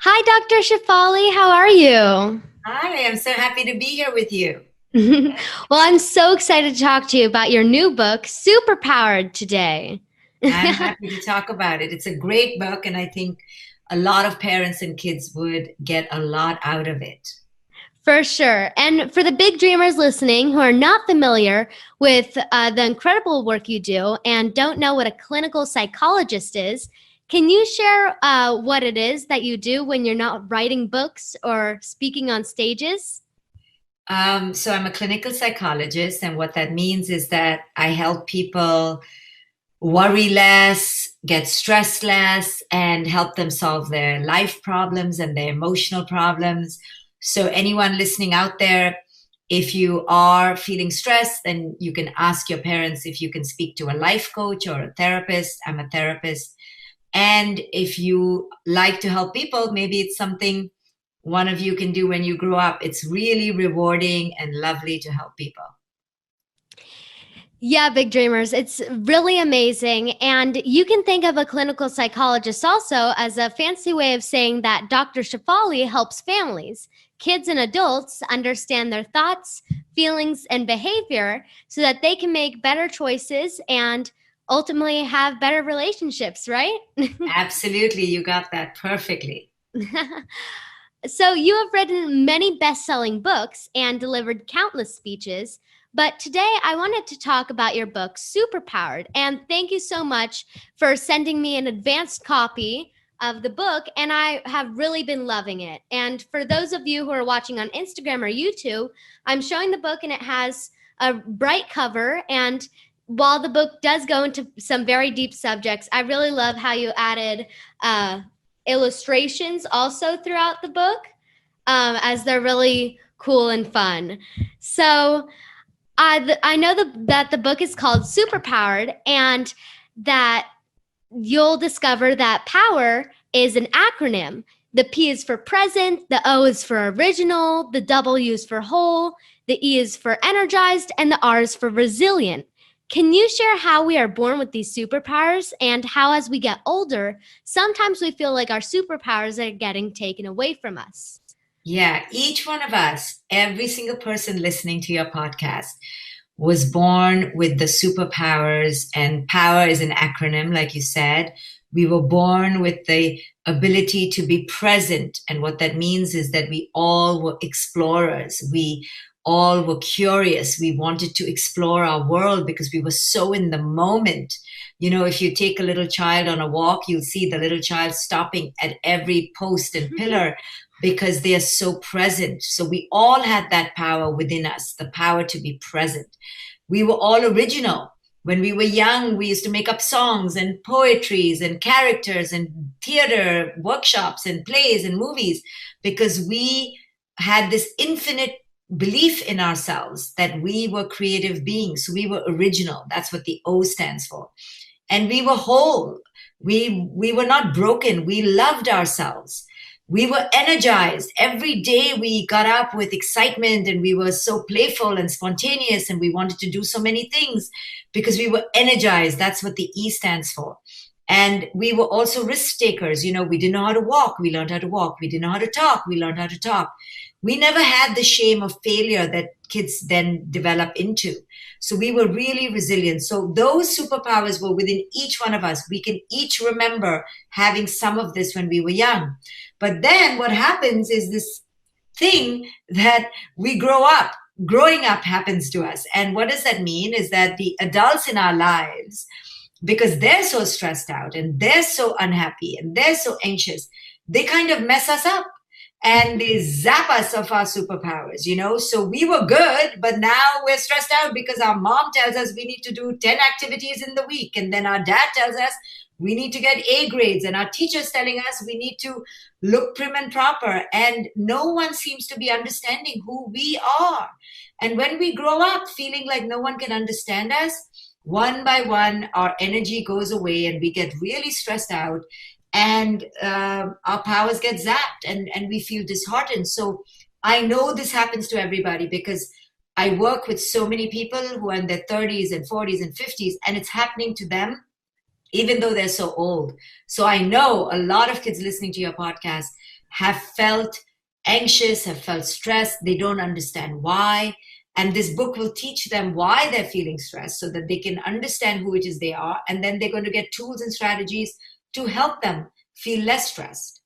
Hi, Dr. Shefali. How are you? Hi, I'm so happy to be here with you. Well, I'm so excited to talk to you about your new book, Superpowered, today. I'm happy to talk about it. It's a great book, and I think a lot of parents and kids would get a lot out of it. For sure. And for the big dreamers listening who are not familiar with the incredible work you do and don't know what a clinical psychologist is, can you share what it is that you do when you're not writing books or speaking on stages? So I'm a clinical psychologist, and what that means is that I help people worry less, get stressed less, and help them solve their life problems and their emotional problems. So anyone listening out there, if you are feeling stressed, then you can ask your parents if you can speak to a life coach or a therapist. I'm a therapist. And if you like to help people, maybe it's something one of you can do when you grow up. It's really rewarding and lovely to help people. Yeah, big dreamers. It's really amazing. And you can think of a clinical psychologist also as a fancy way of saying that Dr. Shafali helps families, kids, and adults understand their thoughts, feelings, and behavior so that they can make better choices and ultimately have better relationships, right? Absolutely, you got that perfectly. So, you have written many best selling books and delivered countless speeches. But today I wanted to talk about your book, Superpowered. And thank you so much for sending me an advanced copy of the book. And I have really been loving it. And for those of you who are watching on Instagram or YouTube, I'm showing the book and it has a bright cover. And while the book does go into some very deep subjects, I really love how you added illustrations also throughout the book, as they're really cool and fun. So I know that the book is called Superpowered, and that you'll discover that power is an acronym. The P is for present, the O is for original, the W is for whole, the E is for energized, and the R is for resilient. Can you share how we are born with these superpowers and how, as we get older, sometimes we feel like our superpowers are getting taken away from us? Yeah, each one of us, every single person listening to your podcast, was born with the superpowers, and power is an acronym, like you said. We were born with the ability to be present. And what that means is that we all were explorers. We all were curious. We wanted to explore our world because we were so in the moment. You know, if you take a little child on a walk, you'll see the little child stopping at every post and pillar because they are so present. So we all had that power within us, the power to be present. We were all original. When we were young, we used to make up songs and poetries and characters and theater workshops and plays and movies because we had this infinite belief in ourselves that we were creative beings. So we were original. That's what the O stands for. And we were whole. We were not broken. We loved ourselves. We were energized. Every day we got up with excitement and we were so playful and spontaneous and we wanted to do so many things because we were energized. That's what the E stands for. And we were also risk takers. You know, we didn't know how to walk. We learned how to walk. We didn't know how to talk. We learned how to talk. We never had the shame of failure that kids then develop into. So we were really resilient. So those superpowers were within each one of us. We can each remember having some of this when we were young. But then what happens is this thing that we grow up. Growing up happens to us. And what does that mean? Is that the adults in our lives, because they're so stressed out and they're so unhappy and they're so anxious, they kind of mess us up and they zap us of our superpowers, you know? So we were good, but now we're stressed out because our mom tells us we need to do 10 activities in the week. And then our dad tells us we need to get A grades. And our teacher's telling us we need to look prim and proper. And no one seems to be understanding who we are. And when we grow up feeling like no one can understand us, one by one, our energy goes away and we get really stressed out and our powers get zapped and we feel disheartened. So I know this happens to everybody because I work with so many people who are in their 30s and 40s and 50s, and it's happening to them even though they're so old. So I know a lot of kids listening to your podcast have felt anxious, have felt stressed. They don't understand why. And this book will teach them why they're feeling stressed so that they can understand who it is they are. And then they're going to get tools and strategies to help them feel less stressed.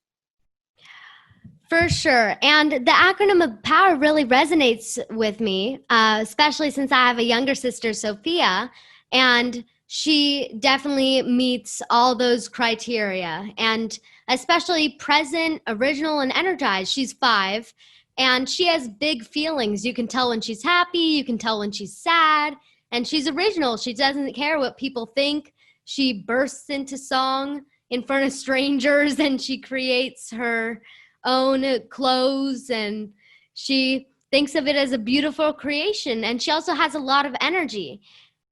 For sure. And the acronym of POWER really resonates with me, especially since I have a younger sister, Sophia, and she definitely meets all those criteria, and especially present, original, and energized. She's 5, and she has big feelings. You can tell when she's happy, you can tell when she's sad, and she's original. She doesn't care what people think. She bursts into song in front of strangers, and she creates her own clothes, and she thinks of it as a beautiful creation, and she also has a lot of energy.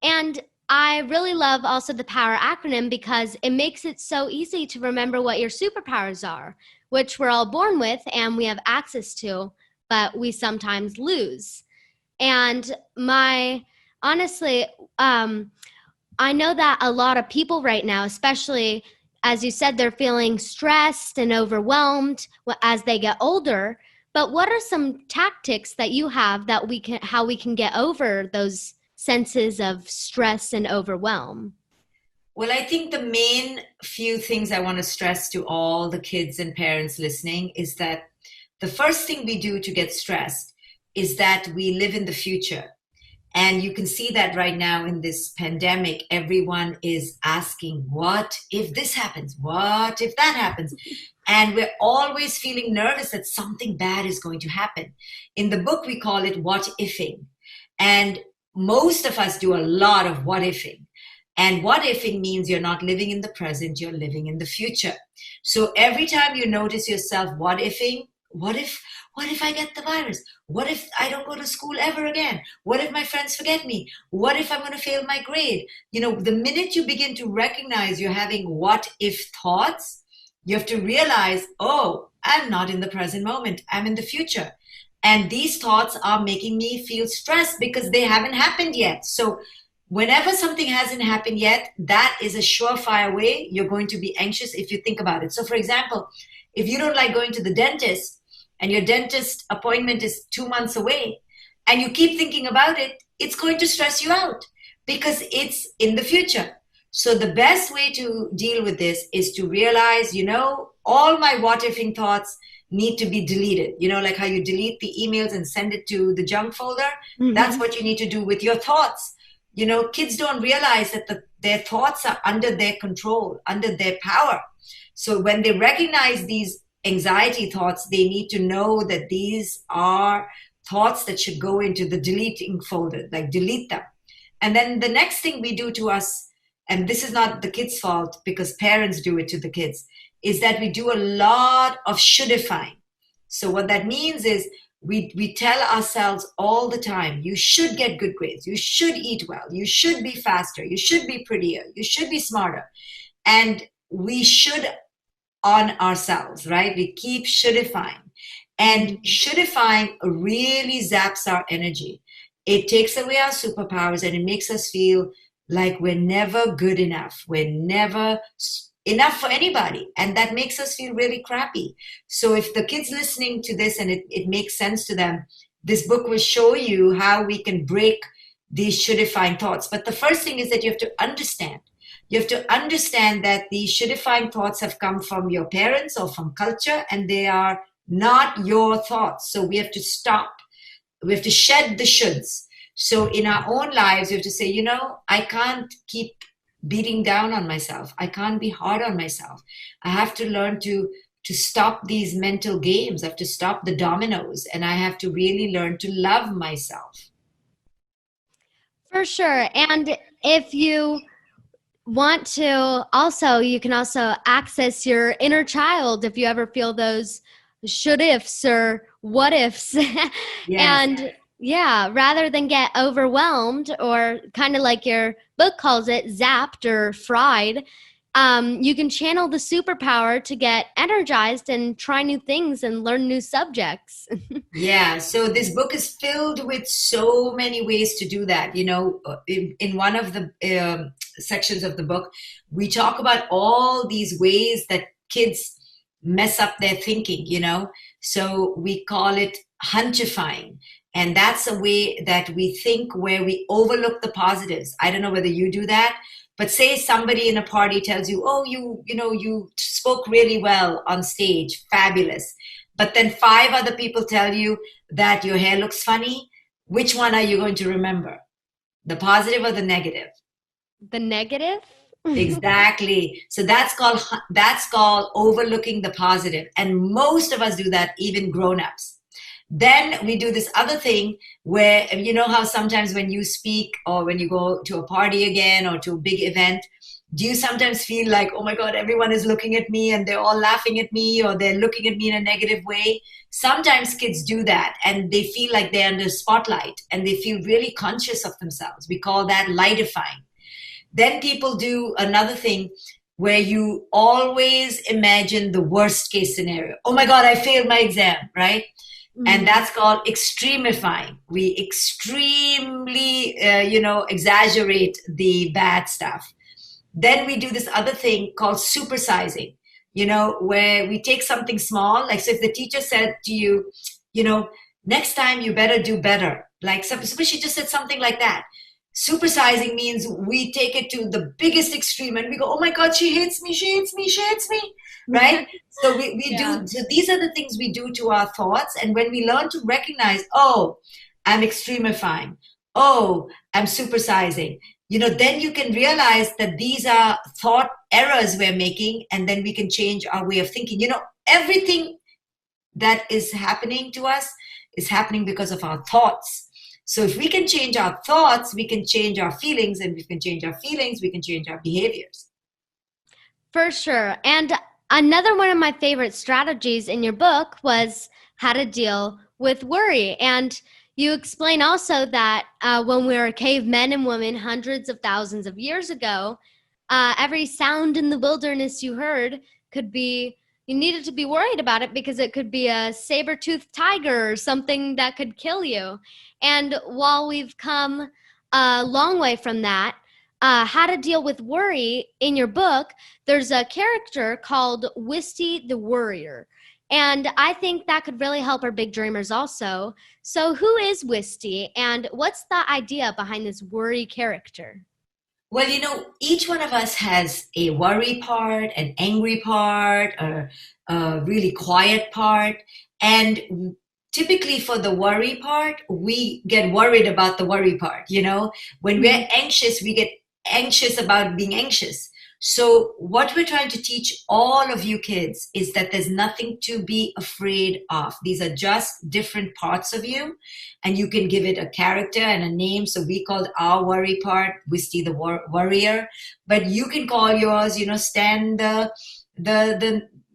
And I really love also the POWER acronym because it makes it so easy to remember what your superpowers are, which we're all born with and we have access to, but we sometimes lose. And honestly, I know that a lot of people right now, especially as you said, they're feeling stressed and overwhelmed as they get older. But what are some tactics that you have that how we can get over those senses of stress and overwhelm? Well, I think the main few things I want to stress to all the kids and parents listening is that the first thing we do to get stressed is that we live in the future. And you can see that right now in this pandemic, everyone is asking, what if this happens? What if that happens? And we're always feeling nervous that something bad is going to happen. In the book, we call it what ifing. And most of us do a lot of what ifing. And what ifing means you're not living in the present, you're living in the future. So every time you notice yourself what ifing, what if I get the virus? What if I don't go to school ever again? What if my friends forget me? What if I'm going to fail my grade? The minute you begin to recognize you're having what if thoughts, you have to realize, oh, I'm not in the present moment. I'm in the future. And these thoughts are making me feel stressed because they haven't happened yet. So whenever something hasn't happened yet, that is a surefire way you're going to be anxious if you think about it. So for example, if you don't like going to the dentist, and your dentist appointment is 2 months away, and you keep thinking about it, it's going to stress you out because it's in the future. So the best way to deal with this is to realize, all my what-ifing thoughts need to be deleted. Like how you delete the emails and send it to the junk folder. Mm-hmm. That's what you need to do with your thoughts. Kids don't realize that their thoughts are under their control, under their power. So when they recognize these anxiety thoughts, they need to know that these are thoughts that should go into the deleting folder, like delete them. And then the next thing we do to us, and this is not the kids' fault because parents do it to the kids, is that we do a lot of shouldifying. So what that means is we tell ourselves all the time, you should get good grades, you should eat well, you should be faster, you should be prettier, you should be smarter. And we should on ourselves, right? We keep shouldifying. And shouldifying really zaps our energy. It takes away our superpowers and it makes us feel like we're never good enough. We're never enough for anybody. And that makes us feel really crappy. So if the kids listening to this and it makes sense to them, this book will show you how we can break these shouldifying thoughts. But the first thing is that you have to understand. You have to understand that these shouldifying thoughts have come from your parents or from culture, and they are not your thoughts. So we have to stop. We have to shed the shoulds. So in our own lives, we have to say, I can't keep beating down on myself. I can't be hard on myself. I have to learn to stop these mental games. I have to stop the dominoes, and I have to really learn to love myself. For sure. And if you want to you can also access your inner child if you ever feel those should ifs or what ifs. Yes. And rather than get overwhelmed or kind of like your book calls it, zapped or fried, you can channel the superpower to get energized and try new things and learn new subjects. Yeah, so this book is filled with so many ways to do that. In one of the sections of the book, we talk about all these ways that kids mess up their thinking. So we call it hunchifying. And that's a way that we think where we overlook the positives. I don't know whether you do that, but say somebody in a party tells you, oh, you spoke really well on stage, fabulous. But then 5 other people tell you that your hair looks funny. Which one are you going to remember? The positive or the negative? The negative? Exactly. So that's called overlooking the positive. And most of us do that, even grown-ups. Then we do this other thing where, you know how sometimes when you speak or when you go to a party again or to a big event, do you sometimes feel like, oh my God, everyone is looking at me and they're all laughing at me or they're looking at me in a negative way? Sometimes kids do that and they feel like they're under spotlight and they feel really conscious of themselves. We call that lightifying. Then people do another thing where you always imagine the worst case scenario. Oh my God, I failed my exam, right? Mm-hmm. And that's called extremifying. We extremely, exaggerate the bad stuff. Then we do this other thing called supersizing, where we take something small. Like, so if the teacher said to you, next time you better do better. Like, suppose she just said something like that. Supersizing means we take it to the biggest extreme and we go, oh my God, she hates me, she hates me, she hates me, right? So we do, so these are the things we do to our thoughts. And when we learn to recognize, oh, I'm extremifying, oh, I'm supersizing, then you can realize that these are thought errors we're making, and then we can change our way of thinking. Everything that is happening to us is happening because of our thoughts. So if we can change our thoughts, we can change our feelings, and if we can change our feelings, we can change our behaviors. For sure. And another one of my favorite strategies in your book was how to deal with worry. And you explain also that when we were cavemen and women hundreds of thousands of years ago, every sound in the wilderness you heard you needed to be worried about it because it could be a saber-toothed tiger or something that could kill you. And while we've come a long way from that, how to deal with worry, in your book, there's a character called Wista The Worrier. And I think that could really help our big dreamers also. So who is Wista, and what's the idea behind this worry character? Well, each one of us has a worry part, an angry part, a really quiet part. And typically for the worry part, we get worried about the worry part. When we're anxious, we get anxious about being anxious. So what we're trying to teach all of you kids is that there's nothing to be afraid of. These are just different parts of you, and you can give it a character and a name. So we called our worry part Wista the Worrier, but you can call yours, Stan the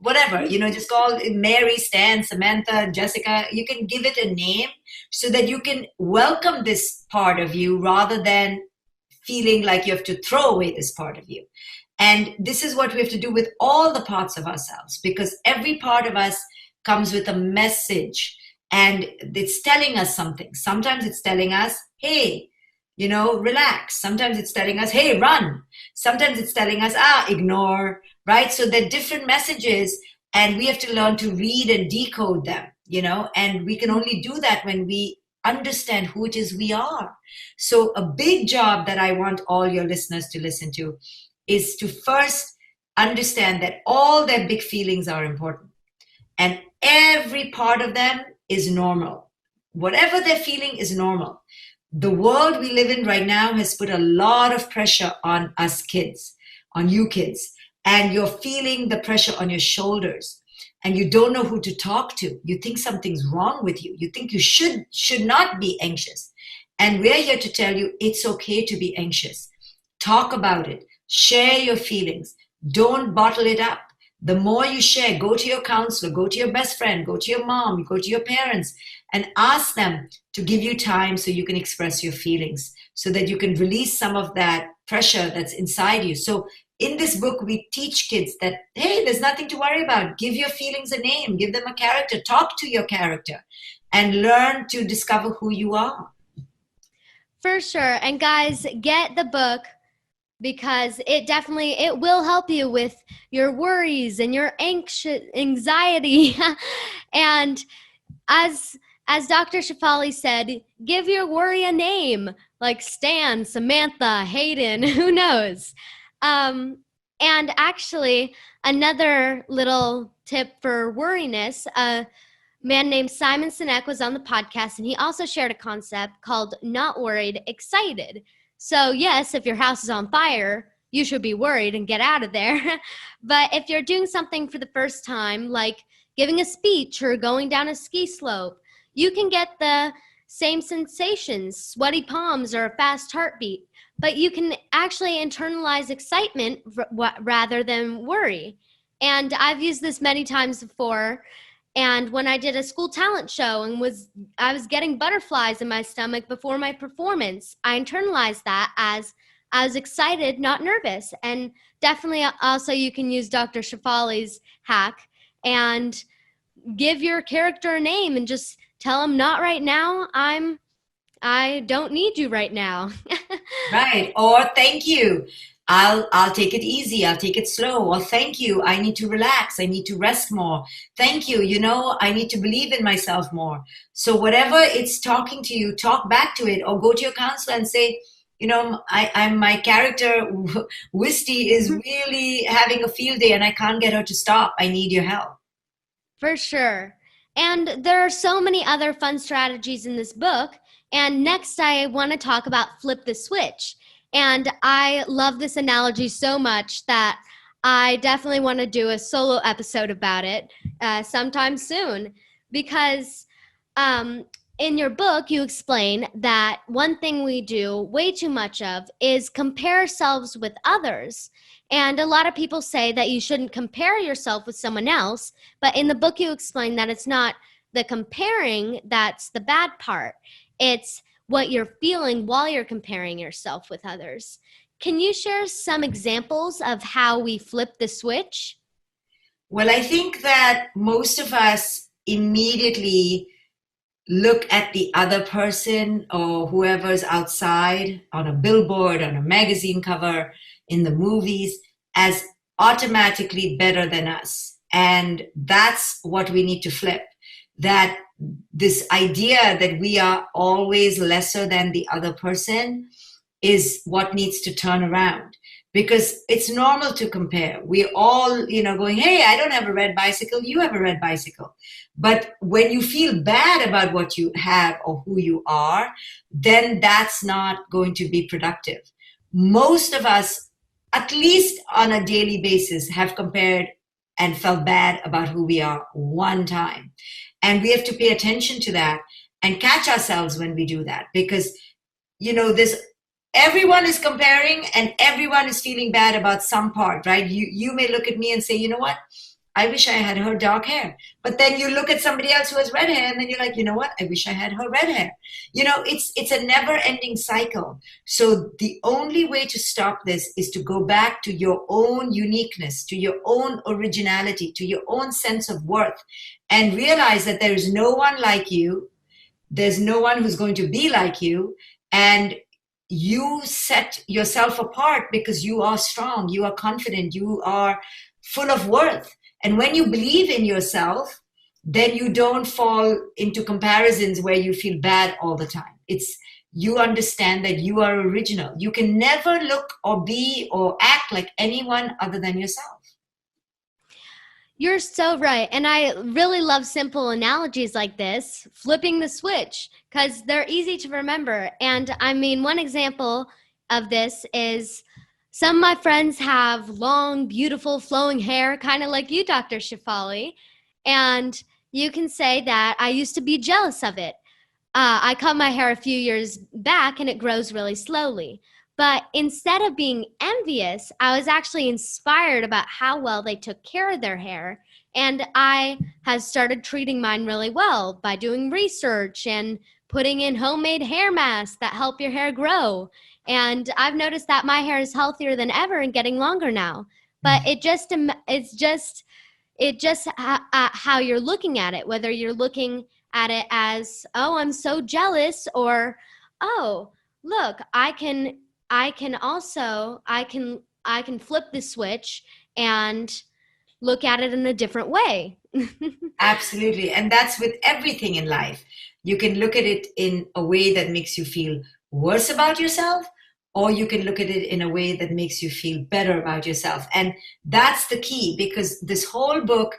whatever, just call it Mary, Stan, Samantha, Jessica. You can give it a name so that you can welcome this part of you rather than feeling like you have to throw away this part of you. And this is what we have to do with all the parts of ourselves, because every part of us comes with a message and it's telling us something. Sometimes it's telling us, hey, relax. Sometimes it's telling us, hey, run. Sometimes it's telling us, ignore, right? So they're different messages, and we have to learn to read and decode them, and we can only do that when we understand who it is we are. So a big job that I want all your listeners to listen to is to first understand that all their big feelings are important and every part of them is normal. Whatever they're feeling is normal. The world we live in right now has put a lot of pressure on us kids, on you kids, and you're feeling the pressure on your shoulders and you don't know who to talk to. You think something's wrong with you. You think you should not be anxious. And we're here to tell you it's okay to be anxious. Talk about it. Share your feelings. Don't bottle it up. The more you share, go to your counselor, go to your best friend, go to your mom, go to your parents, and ask them to give you time so you can express your feelings, so that you can release some of that pressure that's inside you. So in this book, we teach kids that, hey, there's nothing to worry about. Give your feelings a name, give them a character, talk to your character, and learn to discover who you are. For sure. And guys, get the book because it will help you with your worries and your anxiety. And as Dr. Shefali said, give your worry a name, like Stan, Samantha, Hayden, who knows? And actually, another little tip for worriness, a man named Simon Sinek was on the podcast, and he also shared a concept called not worried, excited. So yes, if your house is on fire, you should be worried and get out of there. But if you're doing something for the first time, like giving a speech or going down a ski slope, you can get the same sensations, sweaty palms or a fast heartbeat, but you can actually internalize excitement rather than worry. And I've used this many times before. And when I did a school talent show and I was getting butterflies in my stomach before my performance, I internalized that as I was excited, not nervous. And definitely also you can use Dr. Shefali's hack and give your character a name and just tell them, not right now. I don't need you right now. Right. Or thank you. I'll take it easy. I'll take it slow. Or thank you. I need to relax. I need to rest more. Thank you. I need to believe in myself more. So whatever it's talking to you, talk back to it, or go to your counselor and say, I'm my character, Wista, is really having a field day and I can't get her to stop. I need your help. For sure. And there are so many other fun strategies in this book. And next, I want to talk about flip the switch. And I love this analogy so much that I definitely want to do a solo episode about it sometime soon. Because in your book, you explain that one thing we do way too much of is compare ourselves with others. And a lot of people say that you shouldn't compare yourself with someone else. But in the book, you explain that it's not the comparing that's the bad part. It's what you're feeling while you're comparing yourself with others. Can you share some examples of how we flip the switch? Well, I think that most of us immediately look at the other person or whoever's outside on a billboard, on a magazine cover, in the movies, as automatically better than us. And that's what we need to flip. That this idea that we are always lesser than the other person is what needs to turn around, because it's normal to compare. We're all, going, hey, I don't have a red bicycle, you have a red bicycle. But when you feel bad about what you have or who you are, then that's not going to be productive. Most of us, at least on a daily basis, have compared and felt bad about who we are one time. And we have to pay attention to that and catch ourselves when we do that, because, everyone is comparing and everyone is feeling bad about some part, right? You may look at me and say, you know what? I wish I had her dark hair. But then you look at somebody else who has red hair and then you're like, you know what? I wish I had her red hair. It's a never ending cycle. So the only way to stop this is to go back to your own uniqueness, to your own originality, to your own sense of worth, and realize that there is no one like you. There's no one who's going to be like you. And you set yourself apart because you are strong, you are confident, you are full of worth. And when you believe in yourself, then you don't fall into comparisons where you feel bad all the time. You understand that you are original. You can never look or be or act like anyone other than yourself. You're so right. And I really love simple analogies like this, flipping the switch, because they're easy to remember. And I mean, one example of this is some of my friends have long, beautiful, flowing hair, kind of like you, Dr. Shefali. And you can say that I used to be jealous of it. I cut my hair a few years back and it grows really slowly. But instead of being envious, I was actually inspired about how well they took care of their hair. And I have started treating mine really well by doing research and putting in homemade hair masks that help your hair grow. And I've noticed that my hair is healthier than ever and getting longer now. But how you're looking at it, whether you're looking at it as, oh, I'm so jealous, or, oh, look, I can flip the switch and look at it in a different way. Absolutely. And that's with everything in life. You can look at it in a way that makes you feel worse about yourself, or you can look at it in a way that makes you feel better about yourself. And that's the key, because this whole book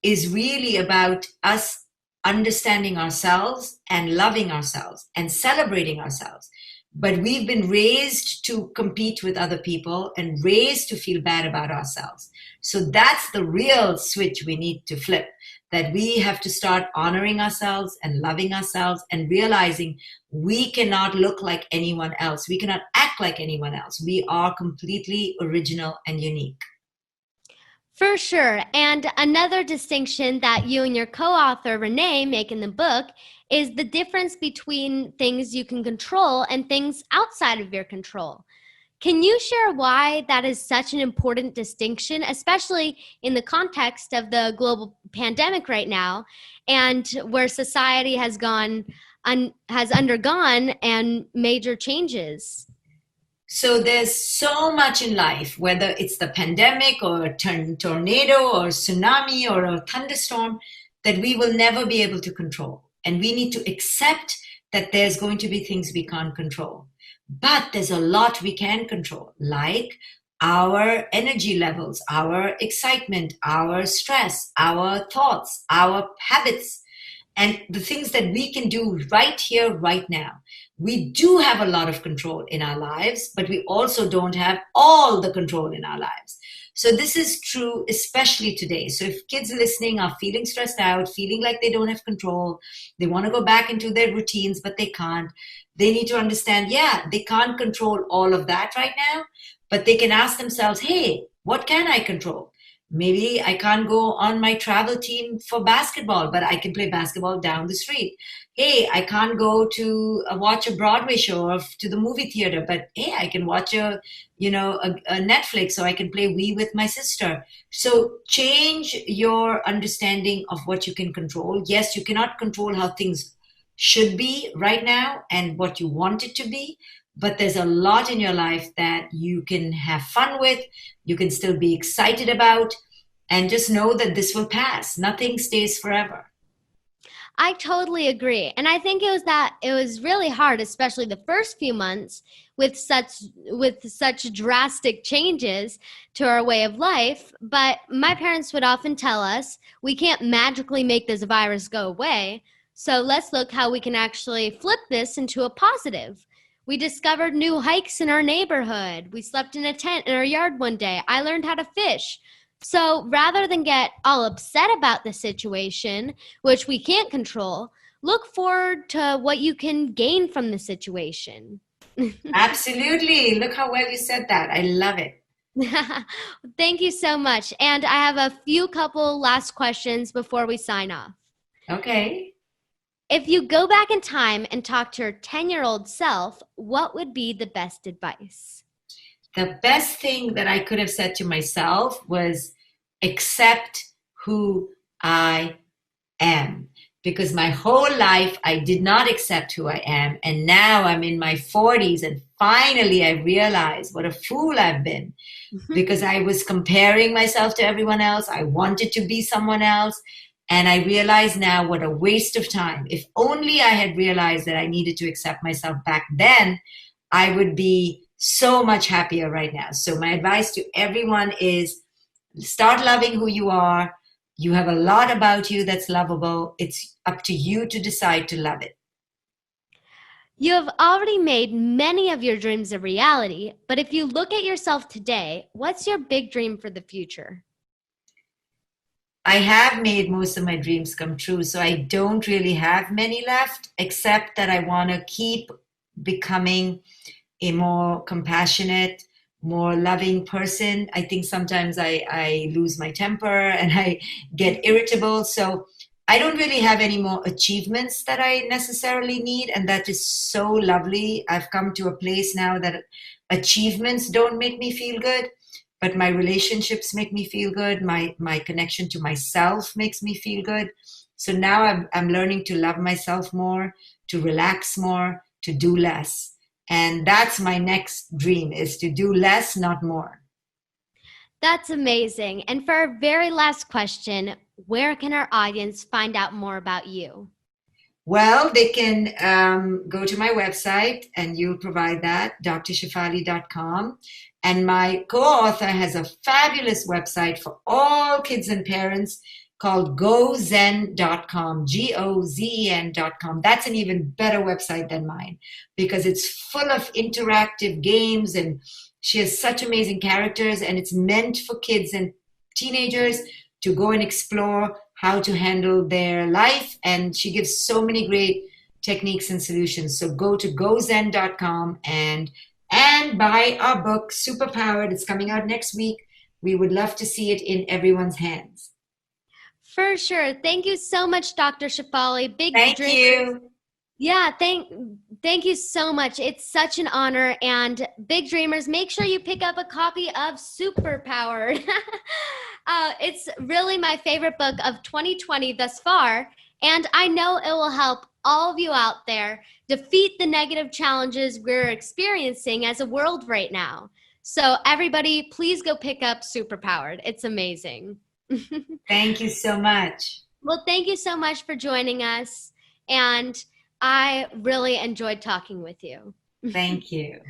is really about us understanding ourselves and loving ourselves and celebrating ourselves. But we've been raised to compete with other people and raised to feel bad about ourselves. So that's the real switch we need to flip, that we have to start honoring ourselves and loving ourselves and realizing we cannot look like anyone else. We cannot act like anyone else. We are completely original and unique. For sure. And another distinction that you and your co-author, Renee, make in the book is the difference between things you can control and things outside of your control. Can you share why that is such an important distinction, especially in the context of the global pandemic right now, and where society has undergone and major changes? So there's so much in life, whether it's the pandemic or a tornado or tsunami or a thunderstorm, that we will never be able to control. And we need to accept that there's going to be things we can't control. But there's a lot we can control, like our energy levels, our excitement, our stress, our thoughts, our habits, and the things that we can do right here, right now. We do have a lot of control in our lives, but we also don't have all the control in our lives. So this is true, especially today. So if kids listening are feeling stressed out, feeling like they don't have control, they want to go back into their routines, but they can't, they need to understand, yeah, they can't control all of that right now, but they can ask themselves, hey, what can I control? Maybe I can't go on my travel team for basketball, but I can play basketball down the street. Hey, I can't go to watch a Broadway show or to the movie theater, but hey, I can watch a Netflix, so I can play Wii with my sister. So change your understanding of what you can control. Yes, you cannot control how things should be right now and what you want it to be, but there's a lot in your life that you can have fun with, you can still be excited about, and just know that this will pass. Nothing stays forever. I totally agree. And I think it was really hard, especially the first few months with such drastic changes to our way of life. But my parents would often tell us, we can't magically make this virus go away. So let's look how we can actually flip this into a positive. We discovered new hikes in our neighborhood. We slept in a tent in our yard one day. I learned how to fish. So rather than get all upset about the situation, which we can't control, look forward to what you can gain from the situation. Absolutely. Look how well you said that. I love it. Thank you so much. And I have a couple last questions before we sign off. Okay. If you go back in time and talk to your 10-year-old self, what would be the best advice? The best thing that I could have said to myself was accept who I am. Because my whole life, I did not accept who I am. And now I'm in my 40s and finally I realize what a fool I've been. Because I was comparing myself to everyone else. I wanted to be someone else. And I realize now what a waste of time. If only I had realized that I needed to accept myself back then, I would be so much happier right now. So my advice to everyone is start loving who you are. You have a lot about you that's lovable. It's up to you to decide to love it. You have already made many of your dreams a reality, but if you look at yourself today, what's your big dream for the future? I have made most of my dreams come true, so I don't really have many left, except that I want to keep becoming a more compassionate, more loving person. I think sometimes I lose my temper and I get irritable. So I don't really have any more achievements that I necessarily need, and that is so lovely. I've come to a place now that achievements don't make me feel good, but my relationships make me feel good. My connection to myself makes me feel good. So now I'm learning to love myself more, to relax more, to do less. And that's my next dream, is to do less, not more. That's amazing. And for our very last question, where can our audience find out more about you? Well, they can go to my website, and you'll provide that, drshefali.com. And my co-author has a fabulous website for all kids and parents called gozen.com, GOZEN.com. That's an even better website than mine because it's full of interactive games, and she has such amazing characters, and it's meant for kids and teenagers to go and explore how to handle their life. And she gives so many great techniques and solutions. So go to gozen.com and buy our book, Superpowered. It's coming out next week. We would love to see it in everyone's hands. For sure. Thank you so much, Dr. Shefali. Big Thank dream. you. Yeah, thank you so much. It's such an honor. And big dreamers, make sure you pick up a copy of Superpowered. It's really my favorite book of 2020 thus far, and I know it will help all of you out there defeat the negative challenges we're experiencing as a world right now. So everybody, please go pick up Superpowered. It's amazing. Thank you so much. Well, thank you so much for joining us, and I really enjoyed talking with you. Thank you.